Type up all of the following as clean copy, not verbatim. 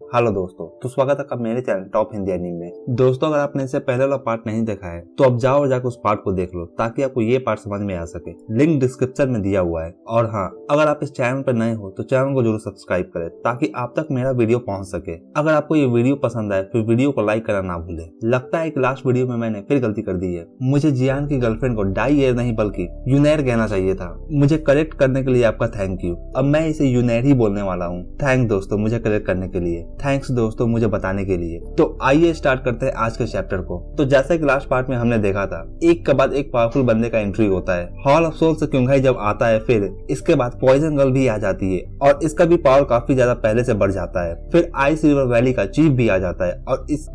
Hello दोस्तों, तो स्वागत है आपका मेरे चैनल टॉप हिंदी एनीमे में। दोस्तों, अगर आपने इससे पहले वाला पार्ट नहीं देखा है तो अब जाओ और जाकर उस पार्ट को देख लो ताकि आपको ये पार्ट समझ में आ सके। लिंक डिस्क्रिप्शन में दिया हुआ है। और हाँ, अगर आप इस चैनल पर नए हो तो चैनल को जरूर सब्सक्राइब करें ताकि आप तक मेरा वीडियो पहुंच सके। अगर आपको ये वीडियो पसंद आए फिर वीडियो को लाइक करना ना भूले। लगता है कि लास्ट वीडियो में मैंने फिर गलती कर दी है। मुझे जियान की गर्लफ्रेंड को डाई एयर नहीं बल्कि यूनेर कहना चाहिए था। मुझे करेक्ट करने के लिए आपका थैंक यू। अब मैं इसे यूनेर ही बोलने वाला हूँ। थैंक दोस्तों मुझे करेक्ट करने के लिए। थैंक्स दोस्तों मुझे बताने के लिए। तो आइए स्टार्ट करते हैं आज के चैप्टर को। तो जैसे कि लास्ट पार्ट में हमने देखा था, एक के बाद एक पावरफुल बंदे का एंट्री होता है। हॉल ऑफ सोल से क्योंघाई जब आता है, फिर इसके बाद पॉइजन गर्ल भी आ जाती है और इसका भी पावर काफी ज्यादा पहले से बढ़ जाता है। फिर आइस रिवर वैली का चीफ भी आ जाता है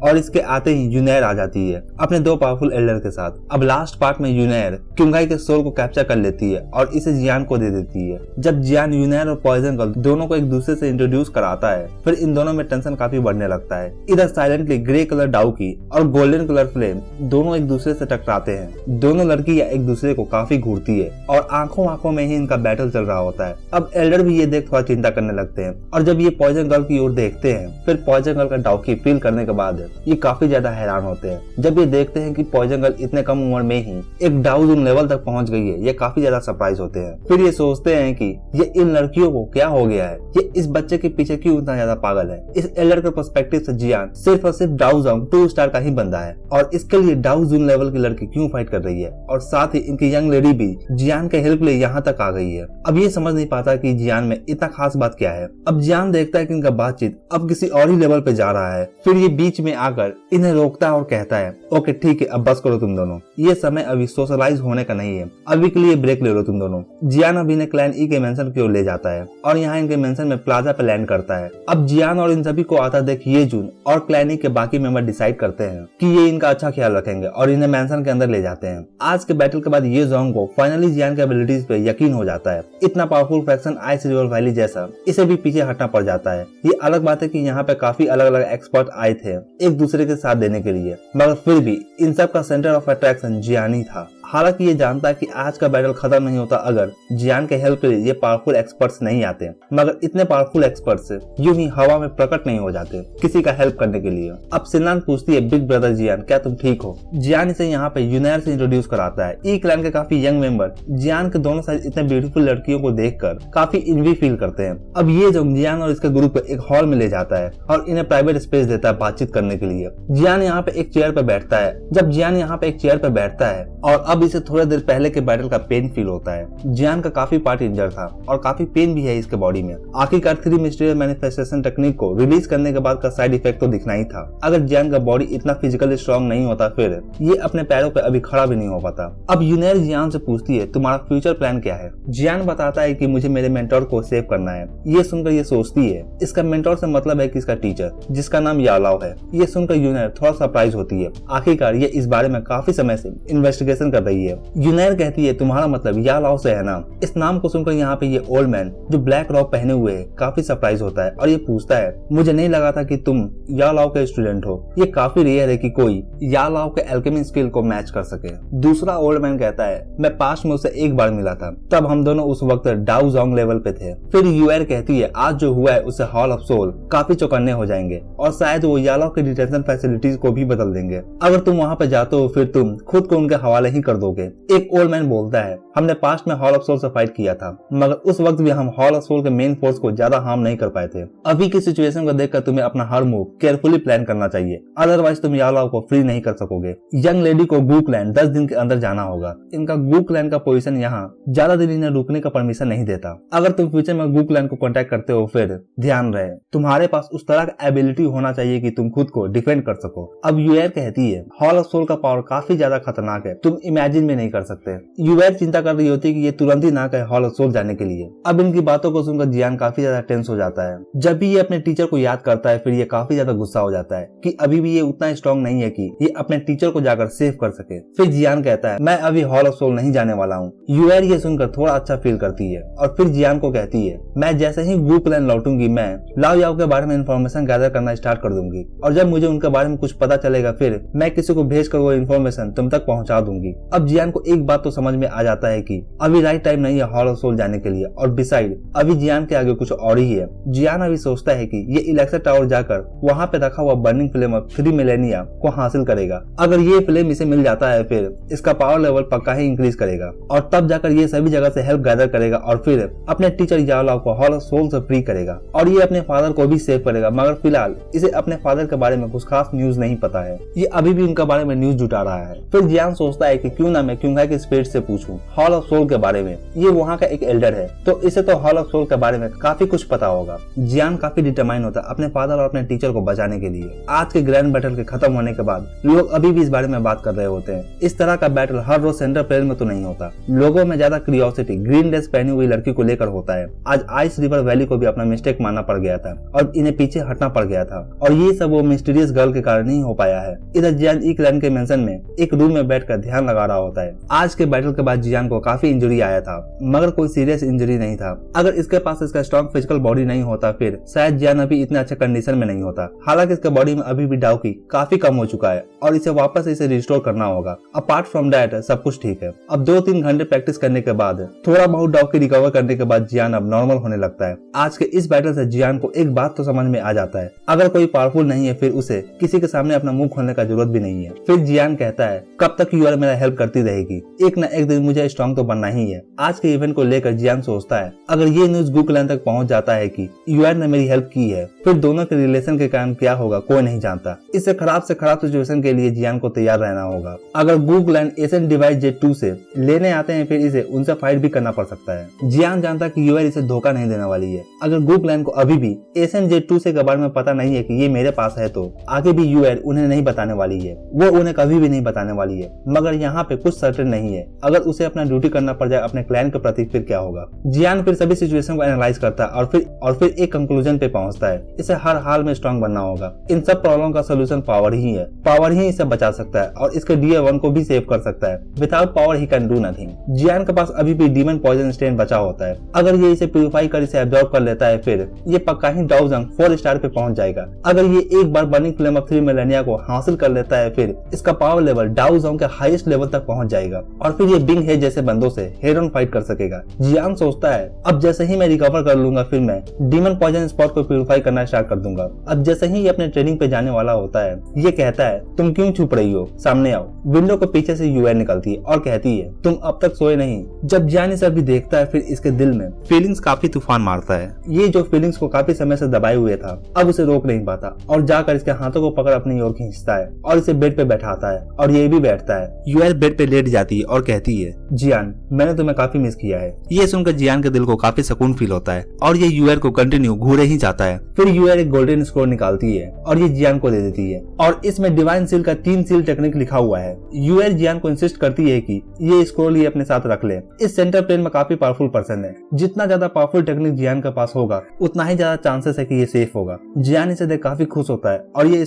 और इसके आते ही यूनेर आ जाती है अपने दो पावरफुल एल्डर के साथ। अब लास्ट पार्ट में यूनेर क्योंघाई के सोल को कैप्चर कर लेती है और इसे जियान को दे देती है। जब जियान यूनेर और पॉइजन गर्ल दोनों को एक दूसरे से इंट्रोड्यूस कराता है, फिर इन दोनों में टेंशन काफी बढ़ने लगता है। इधर साइलेंटली ग्रे कलर डाउकी और गोल्डन कलर फ्लेम दोनों एक दूसरे से टकराते हैं। दोनों लड़कियां एक दूसरे को काफी घूरती है और आंखों में ही इनका बैटल चल रहा होता है। अब एल्डर भी ये देख थोड़ा चिंता करने लगते हैं और जब ये पॉइजन गर्ल की ओर देखते हैं, फिर पॉइजन गर्ल का डाउकी फील करने के बाद ये काफी ज्यादा हैरान होते हैं। जब ये देखते हैं कि पॉइजन गर्ल इतने कम उम्र में ही एक डाउजन लेवल तक पहुंच गई है, ये काफी ज्यादा सरप्राइज होते हैं। फिर ये सोचते हैं कि ये इन लड़कियों को क्या हो गया है, ये इस बच्चे के पीछे क्यों इतना ज्यादा पागल है। इस एल्डर के पर्सपेक्टिव से जियान सिर्फ और सिर्फ डाउजोंग 2 स्टार का ही बंदा है और इसके लिए डाउजून लेवल की लड़की क्यों फाइट कर रही है। और साथ ही इनकी यंग लेडी भी जियान के हेल्प लिए यहाँ तक आ गई है। अब ये समझ नहीं पाता कि जियान में इतना खास बात क्या है। अब जियान देखता है कि इनका बातचीत अब किसी और ही लेवल पे जा रहा है। फिर ये बीच में आकर इन्हें रोकता है और कहता है, ओके ठीक है, अब बस करो तुम दोनों, ये समय अभी सोशलाइज होने का नहीं है, अभी के लिए ब्रेक ले लो तुम दोनों। जियान अब इन्हें क्लैन ई के मेंशन की ओर ले जाता है और यहाँ इनके मेंशन में प्लाजा पे लैंड करता है। अब जियान और इन सभी को आता देख ये जून और क्लैन ई के बाकी मेंबर डिसाइड करते हैं कि ये इनका अच्छा ख्याल रखेंगे और इन्हें मेंशन के अंदर ले जाते हैं। आज के बैटल के बाद ये जोंग को फाइनली जियान के एबिलिटीज पे यकीन हो जाता है। इतना powerful faction ice river valley जैसा इसे भी पीछे हटना पड़ जाता है। ये अलग बात है कि यहाँ पे काफी अलग अलग एक्सपर्ट आए थे एक दूसरे के साथ देने के लिए, मगर फिर भी इन सब का सेंटर ऑफ अट्रैक्शन जियान ही था। हालांकि ये जानता है कि आज का बैटल खत्म नहीं होता अगर जियान के हेल्प के लिए ये पावरफुल एक्सपर्ट्स नहीं आते, मगर इतने पावरफुल एक्सपर्ट्स यूं ही हवा में प्रकट नहीं हो जाते किसी का हेल्प करने के लिए। अब सिन्नान पूछती है, बिग ब्रदर जियान क्या तुम ठीक हो। जियान इसे यहाँ पे यूनेर से इंट्रोड्यूस कराता है। ई क्लैन के काफी यंग मेंबर जियान के दोनों साइड इतने ब्यूटीफुल लड़कियों को देखकर काफी इनवी फील करते हैं। अब ये जो जियान और इसके ग्रुप को एक हॉल में ले जाता है और इन्हें प्राइवेट स्पेस देता है बातचीत करने के लिए। जियान यहाँ पे एक चेयर पे बैठता है। जब जियान यहाँ पे एक चेयर पे बैठता है और अब इसे थोड़ी देर पहले के बैटल का पेन फील होता है। जियान का काफी पार्ट इंजर था और काफी पेन भी है इसके बॉडी में। आखिरकार 3 मिस्टीरियस मैनिफेस्टेशन टेक्निक को रिलीज करने के बाद का साइड इफेक्ट तो दिखना ही था। अगर जियान का बॉडी इतना फिजिकली स्ट्रॉन्ग नहीं होता फिर ये अपने पैरों पे अभी खड़ा भी नहीं हो पाता। अब यूनेर जियान से पूछती है, तुम्हारा फ्यूचर प्लान क्या है। जियान बताता है कि मुझे मेरे मेंटोर को सेव करना है। ये सुनकर ये सोचती है इसका मेंटोर से मतलब है कि इसका टीचर जिसका नाम यालाओ है। ये सुनकर यूनेर थोड़ा सरप्राइज होती है। आखिरकार ये इस बारे में काफी समय से इन्वेस्टिगेशन कर रही है। यूनेर कहती है, तुम्हारा मतलब यालाओ से है ना। इस नाम को सुनकर यहाँ पे ये ओल्ड मैन जो ब्लैक रॉब पहने हुए है काफी सरप्राइज होता है और ये पूछता है, मुझे नहीं लगा था कि तुम यालाओ के स्टूडेंट हो। ये काफी रेयर है कि कोई यालाओ के एल्केमी स्किल को मैच कर सके। दूसरा ओल्ड मैन कहता है, मैं पास्ट में उसे एक बार मिला था, तब हम दोनों उस वक्त डाउजोंग लेवल पे थे। फिर यूएर कहती है, आज जो हुआ है उससे हॉल ऑफ सोल काफी चौकन्ने हो जाएंगे और शायद वो यालाओ के डिटेंशन फैसिलिटीज को भी बदल देंगे। अगर तुम वहाँ पे जाते हो फिर तुम खुद को उनके हवाले ही कर दोगे। एक ओल्ड मैन बोलता है, हमने पास्ट में हॉल ऑफ सोल से फाइट किया था, मगर उस वक्त भी हम हॉल ऑफ सोल के मेन फोर्स को ज्यादा हार्म नहीं कर पाए थे। अभी की सिचुएशन को देखकर तुम्हें अपना हर मूव केयरफुली प्लान करना चाहिए, अदरवाइज तुम यालाओ को फ्री नहीं कर सकोगे। यंग लेडी को गू क्लैन 10 दिन के अंदर जाना होगा। इनका गू क्लैन का पोजीशन यहाँ ज्यादा दिन इन्हें रुकने का परमिशन नहीं देता। अगर तुम फ्यूचर में गू क्लैन को कॉन्टेक्ट करते हो फिर ध्यान रहे तुम्हारे पास उस तरह का एबिलिटी होना चाहिए कि तुम खुद को डिफेंड कर सको। अब यूएर कहती है, हॉल ऑफ सोल का पावर काफी ज्यादा खतरनाक है, तुम इमेजिन भी नहीं कर सकते। यूएर चिंता कर रही होती है कि ये तुरंत ही ना कहे हॉल ऑफ सोल जाने के लिए। अब इनकी बातों को सुनकर जियान काफी ज्यादा टेंस हो जाता है। जब भी ये अपने टीचर को याद करता है फिर ये काफी ज्यादा गुस्सा हो जाता है कि अभी भी ये उतना स्ट्रॉन्ग नहीं है कि ये अपने टीचर को जाकर सेव कर सके। फिर जियान कहता है, मैं अभी हॉल ऑफ सोल नहीं जाने वाला हूँ। यूएर ये सुनकर थोड़ा अच्छा फील करती है और फिर जियान को कहती है, मैं जैसे ही गू क्लैन लौटूंगी मैं लाओ याओ के बारे में इन्फॉर्मेशन गैदर करना स्टार्ट कर दूंगी और जब मुझे उनके बारे में कुछ पता चलेगा फिर मैं किसी को भेज कर वो इन्फॉर्मेशन तुम तक पहुंचा दूंगी। अब जियान को एक बात तो समझ में आ जाता है कि अभी राइट टाइम नहीं है हॉल ऑफ सोल जाने के लिए, और बिसाइड अभी जियान के आगे कुछ और ही है। जियान अभी सोचता है कि ये इलेक्सा टावर जाकर वहाँ पे रखा हुआ बर्निंग फ्लेम ऑफ 3 मिलेनिया को हासिल करेगा। अगर ये फ्लेम इसे मिल जाता है फिर इसका पावर लेवल पक्का ही इंक्रीज करेगा, और तब जाकर ये सभी जगह से हेल्प गैदर करेगा और फिर अपने टीचर याओलाओ को हॉल ऑफ सोल से फ्री करेगा, और ये अपने फादर को भी सेव करेगा। मगर फिलहाल इसे अपने फादर के बारे में कुछ खास न्यूज नहीं पता है, ये अभी भी उनके बारे में न्यूज जुटा रहा है। फिर जियान सोचता है कि क्यों ना मैं क्योंगा के स्पिरिट से पूछूं हॉल ऑफ सोल के बारे में, ये वहाँ का एक एल्डर है तो इसे तो हॉल ऑफ सोल के बारे में काफी कुछ पता होगा। जियान काफी डिटरमाइन होता है अपने फादर और अपने टीचर को बचाने के लिए। आज के ग्रैंड बैटल के खत्म होने के बाद लोग अभी भी इस बारे में बात कर रहे होते हैं। इस तरह का बैटल हर रोज सेंटर प्लेयर में तो नहीं होता, लोगों में ज्यादा क्यूरियोसिटी ग्रीन ड्रेस पहनी हुई लड़की को लेकर होता है। आज आइस रिवर वैली को भी अपना मिस्टेक मानना पड़ गया था और इन्हें पीछे हटना पड़ गया था, और ये सब वो मिस्टीरियस गर्ल के कारण ही हो पाया है। इधर जियान ईक्लैन के मेंशन में एक रूम में बैठकर ध्यान लगा रहा होता है। आज के बैटल के बाद जियान को काफी इंजरी आया था, मगर कोई सीरियस इंजरी नहीं था। अगर इसके पास इसका स्ट्रॉन्ग फिजिकल बॉडी नहीं होता फिर शायद जियान अभी इतने अच्छे कंडीशन में नहीं होता। हालांकि इसके बॉडी में अभी भी डाउकी काफी कम हो चुका है और इसे वापस इसे रिस्टोर करना होगा। अपार्ट फ्रॉम दैट सब कुछ ठीक है। अब 2-3 घंटे प्रैक्टिस करने के बाद थोड़ा बहुत डाउकी रिकवर करने के बाद जियान अब नॉर्मल होने लगता है। आज के इस बैटल से जियान को एक बात तो समझ में आ जाता है, अगर कोई पावरफुल नहीं है फिर उसे किसी के सामने अपना मुंह खोलने का जरूरत भी नहीं है। फिर जियान कहता है कब तक यूआर मेरा हेल्प करती रहेगी, एक न एक दिन मुझे स्ट्रॉन्ग तो बनना ही है। आज के इवेंट को लेकर जियान सोचता है अगर ये न्यूज गूक्लैन तक पहुंच जाता है कि यूआर ने मेरी हेल्प की है फिर दोनों के रिलेशन के कारण क्या होगा कोई नहीं जानता। इससे खराब सिचुएशन के लिए जियान को तैयार रहना होगा। अगर गूक्लैन एशियन डिवाइस J2 से लेने आते हैं फिर इसे उनसे फाइट भी करना पड़ सकता है। जियान जानता कि यूआर इसे धोखा नहीं देने वाली है। अगर गूक्लैन को अभी भी एशियन J2 से के बारे में पता नहीं है कि ये मेरे पास है तो आगे भी यूआर उन्हें नहीं बताने वाली है, वो उन्हें कभी भी नहीं बताने वाली है। मगर यहाँ पे कुछ सर्टेन नहीं है, अगर उसे अपना ड्यूटी करना पड़ जाए अपने क्लैन के प्रति फिर क्या होगा। जियान फिर सभी सिचुएशन को एनालाइज करता है और फिर एक कंक्लूजन पे पहुंचता है इसे हर हाल में स्ट्रांग बनना होगा। इन सब प्रॉब्लम का सोल्यूशन पावर ही है, पावर ही इसे बचा सकता है और इसके DA1 को भी सेव कर सकता है। Without power he can do nothing. Jian के पास अभी भी डीमन पॉइजन स्टेन बचा होता है, अगर ये इसे प्यूरिफाई कर इसे एब्जॉर्ब कर लेता है फिर ये पक्का ही डाउजंग 4 स्टार पे पहुंच जाएगा। अगर ये एक बार बर्निंग फ्लेम ऑफ 3 मिलेनिया को हासिल कर लेता है फिर इसका पावर लेवल डाउजंग के हाईएस्ट लेवल तक पहुंच जाएगा और फिर ये बिंग हेड जैसे बंदों से हेड ऑन फाइट कर सकेगा। जियान सोचता है अब जैसे ही मैं रिकवर कर लूंगा फिर मैं डीमन पॉइजन स्पॉट को प्यूरिफाई करना स्टार्ट कर दूंगा। अब जैसे ही ये अपने ट्रेनिंग पे जाने वाला होता है ये कहता है तुम क्यों छुप रही हो, सामने आओ। विंडो के पीछे से यूआर निकलती है और कहती है तुम अब तक सोए नहीं। जब जियान इसे अभी देखता है फिर इसके दिल में फीलिंग्स काफी तूफान मारता है। ये जो फीलिंग्स को काफी समय से दबाए हुए था अब उसे रोक नहीं पाता और जाकर इसके हाथों को पकड़ अपनी ओर खींचता है और इसे बेड पे बैठाता है और ये भी बैठता है। यूआर बेड पे लेट जाती है और कहती है जियान मैंने तुम्हें काफी मिस किया है। ये सुनकर जियान के दिल को काफी सुकून फील होता है और ये यूआर को कंटिन्यू घूरे ही जाता है। फिर यूआर एक गोल्डन स्क्रोल निकालती है और ये जियान को दे देती है और इसमें डिवाइन सील का 3 सील टेक्निक लिखा हुआ है। यूआर जियान को इंसिस्ट करती है कि ये स्क्रोल ये अपने साथ रख ले। इस सेंटर प्लेन में काफी पावरफुल पर्सन है, जितना ज्यादा पावरफुल टेक्निक जियान के पास होगा उतना ही ज्यादा चांसेस है कि ये सेफ होगा। जियान इसे देख काफी खुश होता है और ये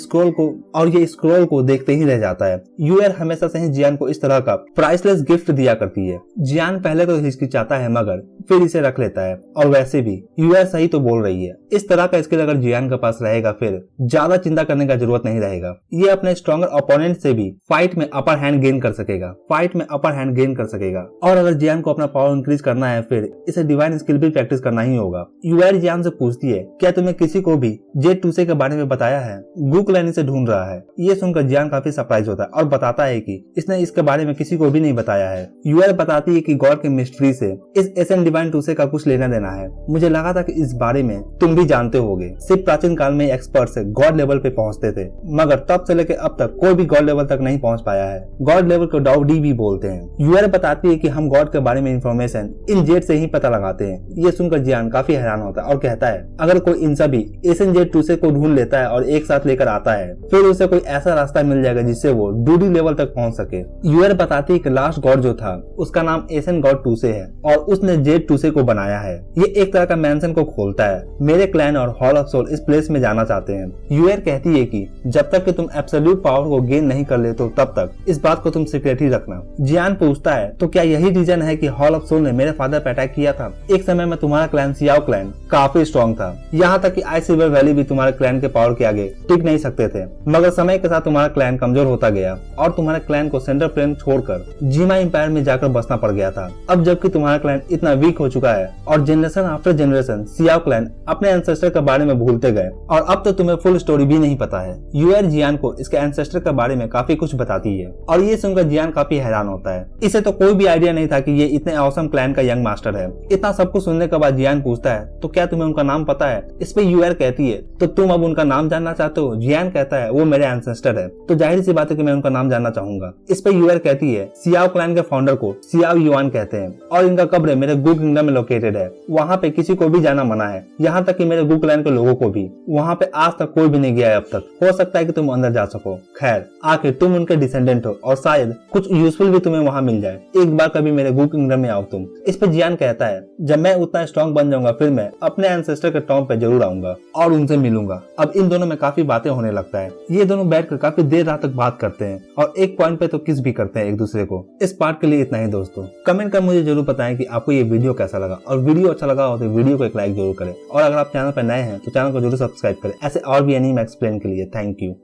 स्क्रोल को देखते ही रह जाता है। यूआर हमेशा से ही जियान को इस तरह का प्राइसलेस गिफ्ट दिया करती है। जियान पहले तो हिचकिचाता है मगर फिर इसे रख लेता है और वैसे भी यूआर सही तो बोल रही है। इस तरह का स्किल अगर जियान के पास रहेगा फिर ज्यादा चिंता करने का जरूरत नहीं रहेगा। ये अपने स्ट्रॉन्गर ओपोनेंट से भी फाइट में अपर हैंड गेन कर सकेगा। और अगर जियान को अपना पावर इंक्रीज करना है फिर इसे डिवाइन स्किल भी प्रैक्टिस करना ही होगा। यूआर जियान से पूछती है क्या तुम्हें किसी को भी J2 के बारे में बताया है? गूक्लैन इसे ढूंढ रहा है। ये सुनकर जियान काफी सरप्राइज होता है और बताता है कि इसने इसके बारे में किसी को भी नहीं बताया है। यूआर बताती है कि गॉड के मिस्ट्री से इस एशियन डिवाइन 2 का कुछ लेना देना है। मुझे लगा था कि इस बारे में तुम भी जानते होगे। सिर्फ प्राचीन काल में एक्सपर्ट से गॉड लेवल पे पहुंचते थे मगर तब से लेकर अब तक कोई भी गॉड लेवल तक नहीं पहुंच पाया है। गॉड लेवल को डाउडी भी बोलते हैं। यूआर बताती है कि हम गॉड के बारे में इंफॉर्मेशन इन जेट से ही पता लगाते हैं। ये सुनकर जियान काफी हैरान होता है और कहता है अगर कोई इन सभी एशियन J2 को ढूंढ लेता है और एक साथ लेकर आता है फिर उसे कोई ऐसा रास्ता मिल जाएगा जिससे वो डूडी लेवल तक पहुंच सके। यूआर बताती है कि लास्ट गॉड जो था उसका नाम एशियन गॉड 2 है और उसने J2 को बनाया है। ये एक तरह का मैंशन को खोलता है। मेरे क्लैन और हॉल ऑफ सोल इस प्लेस में जाना चाहते हैं। यूआर कहती है कि जब तक कि तुम एब्सोल्यूट पावर को गेन नहीं कर लेते तब तक इस बात को तुम सीक्रेट ही रखना। जियान पूछता है तो क्या यही रीजन है कि हॉल ऑफ सोल ने मेरे फादर पे अटैक किया था? एक समय में तुम्हारा क्लैन सियाओ क्लैन काफी स्ट्रॉन्ग था, यहाँ तक कि आइस रिवर वैली भी तुम्हारे क्लैन के पावर के आगे टिक नहीं सकते थे। मगर समय के साथ तुम्हारा क्लैन कमजोर होता गया और तुम्हारे क्लैन को सेंट्रल प्लेन छोड़कर जीमा एम्पायर में जाकर बसना पड़ गया था। अब जबकि तुम्हारा क्लैन इतना वीक हो चुका है और generation after generation Xiao clan अपने एंसेस्टर के बारे में भूलते गए और अब तो तुम्हें फुल स्टोरी भी नहीं पता है। यूएर जियान को इसके एंसेस्टर के बारे में काफी कुछ बताती है और ये सुनकर जियान काफी हैरान होता है। इसे तो कोई भी आइडिया नहीं था कि ये इतने ऑसम क्लैन का यंग मास्टर है। इतना सब कुछ सुनने के बाद जियान पूछता है तो क्या तुम्हें उनका नाम पता है? इस पे यूएर कहती है तो तुम अब उनका नाम जानना चाहते हो? जियान कहता है वो मेरे एंसेस्टर है तो जाहिर सी बात है कि मैं उनका नाम जानना चाहूंगा। इस पे यूएर कहती है सियाओ क्लैन के फाउंडर को सियाओ युआन कहते हैं और इनका कब्र मेरे गु किंगडम में लोकेटेड है। वहाँ पे किसी को भी जाना मना है, यहाँ तक कि मेरे गु क्लैन के लोगों को भी। वहाँ पे आज तक कोई भी नहीं गया है अब तक। हो सकता है कि तुम अंदर जा सको। खैर आखिर तुम उनके डिसेंडेंट हो और शायद कुछ यूजफुल भी तुम्हें वहाँ मिल जाए। एक बार कभी मेरे गु किंगडम में आओ तुम। इस पे जियान कहता है जब मैं उतना स्ट्रॉन्ग बन जाऊंगा फिर मैं अपने एंसेस्टर के टॉम पे जरूर आऊंगा और उनसे मिलूंगा। अब इन दोनों में काफी बातें होने लगता है। ये दोनों बैठकर काफी देर रात तक बात करते हैं और एक पॉइंट पे तो किस भी करते हैं एक दूसरे को। इस पार्ट के लिए इतना ही दोस्तों। कमेंट कर मुझे जरूर बताएं कि आपको ये वीडियो कैसा लगा और वीडियो अच्छा लगा हो तो वीडियो को एक लाइक जरूर करें और अगर आप चैनल पर नए हैं तो चैनल को जरूर सब्सक्राइब करें ऐसे और भी एनीमे एक्सप्लेन के लिए। Thank you.